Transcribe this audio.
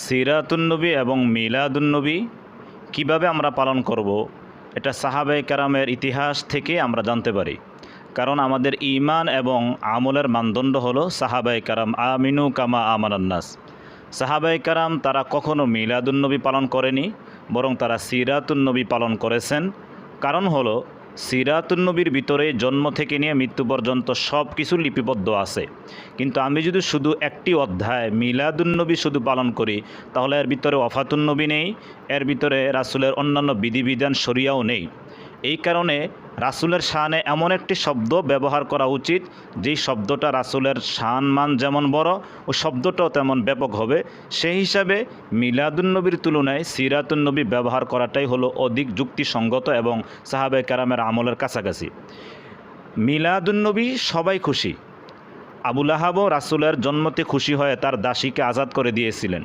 সিরাতুন্নবী এবং মিলাদুন্নবী কিভাবে আমরা পালন করব, এটা সাহাবায়ে কেরামের ইতিহাস থেকে আমরা জানতে পারি। কারণ আমাদের ঈমান এবং আমলের মানদণ্ড হলো সাহাবায়ে কেরাম আমিনু কামা আমানান্নাস। সাহাবায়ে কেরাম তারা কখনো মিলাদুন্নবী পালন করেনি, বরং তারা সিরাতুন্নবী পালন করেছেন। কারণ হলো সিরাতুন্নবীর ভিতরে জন্ম থেকে নিয়ে মৃত্যু পর্যন্ত সব কিছু লিপিবদ্ধ আছে। কিন্তু আমি যদি শুধু একটি অধ্যায় মিলাদুন্নবী শুধু পালন করি, তাহলে এর ভিতরে ওফাতুন্নবী নেই, এর ভিতরে রাসূলের অন্যান্য বিধিবিধান শরিয়াও নেই। এই কারণে রাসূলের শানে এমন একটি শব্দ ব্যবহার করা উচিত, যেই শব্দটা রাসূলের শান মান যেমন বড়, ও শব্দটাও তেমন ব্যাপক হবে। সেই হিসাবে মিলাদুন্নবীর তুলনায় সিরাতুন্নবী ব্যবহার করাটাই হলো অধিক যুক্তিসঙ্গত এবং সাহাবায়ে কেরামের আমলের কাছাকাছি। মিলাদুন্নবী সবাই খুশি। আবু লাহাবও রাসূলের জন্মতে খুশি হয়ে তার দাসীকে আজাদ করে দিয়েছিলেন।